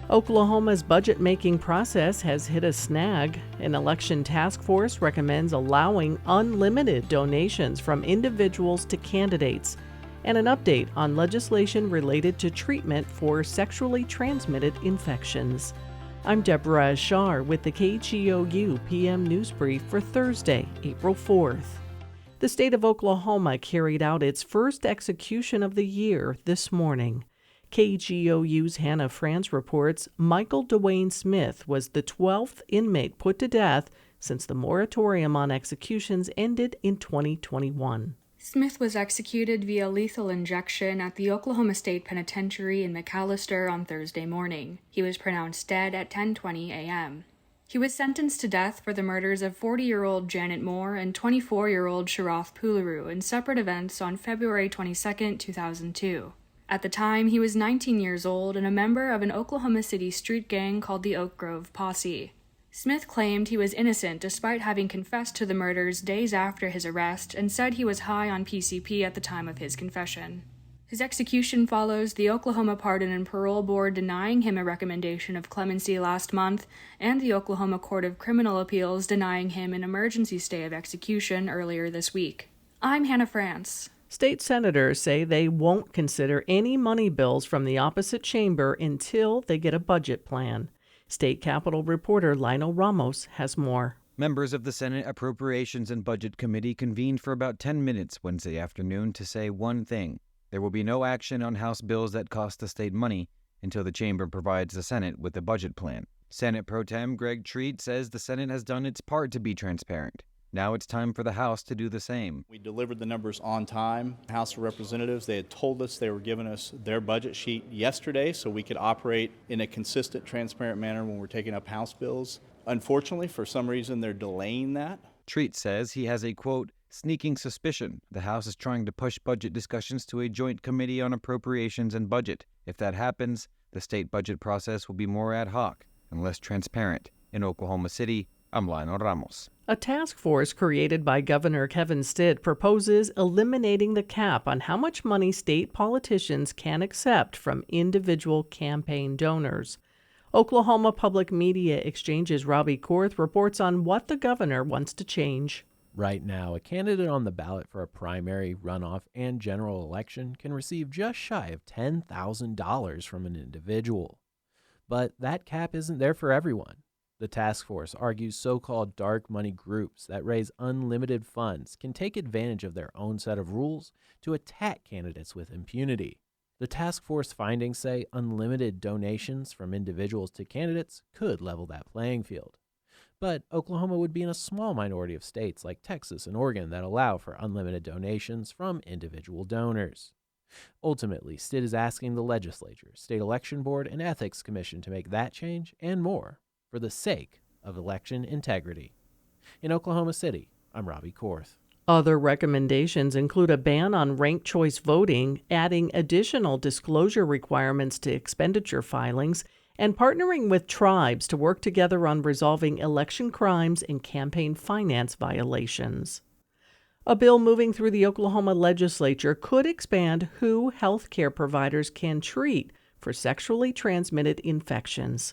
Oklahoma's budget-making process has hit a snag. An election task force recommends allowing unlimited donations from individuals to candidates, and an update on legislation related to treatment for sexually transmitted infections. I'm Deborah Ashar with the KGOU PM NewsBrief for Thursday, April 4th. The state of Oklahoma carried out its first execution of the year this morning. KGOU's Hannah France reports Michael Dwayne Smith was the 12th inmate put to death since the moratorium on executions ended in 2021. Smith was executed via lethal injection at the Oklahoma State Penitentiary in McAllister on Thursday morning. He was pronounced dead at 10:20 a.m. He was sentenced to death for the murders of 40-year-old Janet Moore and 24-year-old Sharath Pularu in separate events on February 22, 2002. At the time, he was 19 years old and a member of an Oklahoma City street gang called the Oak Grove Posse. Smith claimed he was innocent despite having confessed to the murders days after his arrest and said he was high on PCP at the time of his confession. His execution follows the Oklahoma Pardon and Parole Board denying him a recommendation of clemency last month and the Oklahoma Court of Criminal Appeals denying him an emergency stay of execution earlier this week. I'm Hannah France. State senators say they won't consider any money bills from the opposite chamber until they get a budget plan. State Capitol reporter Lionel Ramos has more. Members of the Senate Appropriations and Budget Committee convened for about 10 minutes Wednesday afternoon to say one thing. There will be no action on House bills that cost the state money until the chamber provides the Senate with a budget plan. Senate Pro Tem Greg Treat says the Senate has done its part to be transparent. Now it's time for the House to do the same. We delivered the numbers on time. House of Representatives, they had told us they were giving us their budget sheet yesterday so we could operate in a consistent, transparent manner when we're taking up House bills. Unfortunately, for some reason, they're delaying that. Treat says he has a, quote, sneaking suspicion the House is trying to push budget discussions to a joint committee on appropriations and budget. If that happens, the state budget process will be more ad hoc and less transparent. In Oklahoma City, I'm Lionel Ramos. A task force created by Governor Kevin Stitt proposes eliminating the cap on how much money state politicians can accept from individual campaign donors. Oklahoma Public Media Exchange's Robbie Korth reports on what the governor wants to change. Right now, a candidate on the ballot for a primary, runoff, and general election can receive just shy of $10,000 from an individual. But that cap isn't there for everyone. The task force argues so-called dark money groups that raise unlimited funds can take advantage of their own set of rules to attack candidates with impunity. The task force findings say unlimited donations from individuals to candidates could level that playing field. But Oklahoma would be in a small minority of states like Texas and Oregon that allow for unlimited donations from individual donors. Ultimately, Stitt is asking the legislature, state election board, and ethics commission to make that change and more for the sake of election integrity. In Oklahoma City, I'm Robbie Korth. Other recommendations include a ban on ranked choice voting, adding additional disclosure requirements to expenditure filings, and partnering with tribes to work together on resolving election crimes and campaign finance violations. A bill moving through the Oklahoma legislature could expand who health care providers can treat for sexually transmitted infections.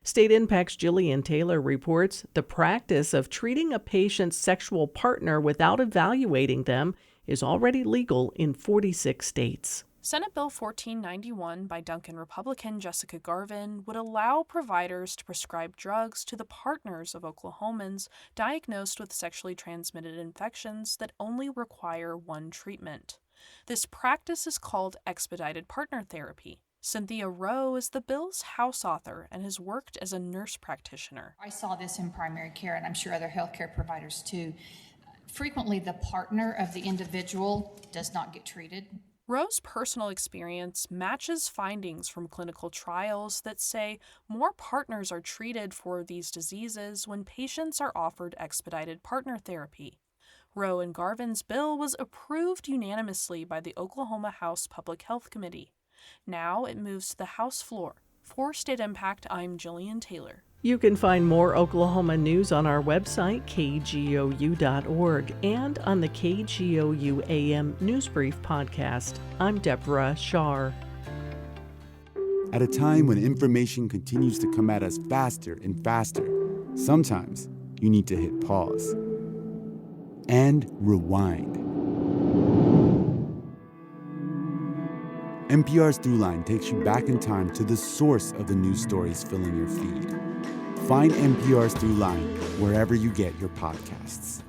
State Impact's Jillian Taylor reports the practice of treating a patient's sexual partner without evaluating them is already legal in 46 states. Senate Bill 1491 by Duncan Republican Jessica Garvin would allow providers to prescribe drugs to the partners of Oklahomans diagnosed with sexually transmitted infections that only require one treatment. This practice is called expedited partner therapy. Cynthia Rowe is the bill's House author and has worked as a nurse practitioner. I saw this in primary care, and I'm sure other healthcare providers too. Frequently, the partner of the individual does not get treated. Rowe's personal experience matches findings from clinical trials that say more partners are treated for these diseases when patients are offered expedited partner therapy. Rowe and Garvin's bill was approved unanimously by the Oklahoma House Public Health Committee. Now it moves to the House floor. For State Impact, I'm Jillian Taylor. You can find more Oklahoma news on our website, kgou.org, and on the KGOU AM NewsBrief podcast. I'm Deborah Shar. At a time when information continues to come at us faster and faster, sometimes you need to hit pause and rewind. NPR's Throughline takes you back in time to the source of the news stories filling your feed. Find NPR's Throughline wherever you get your podcasts.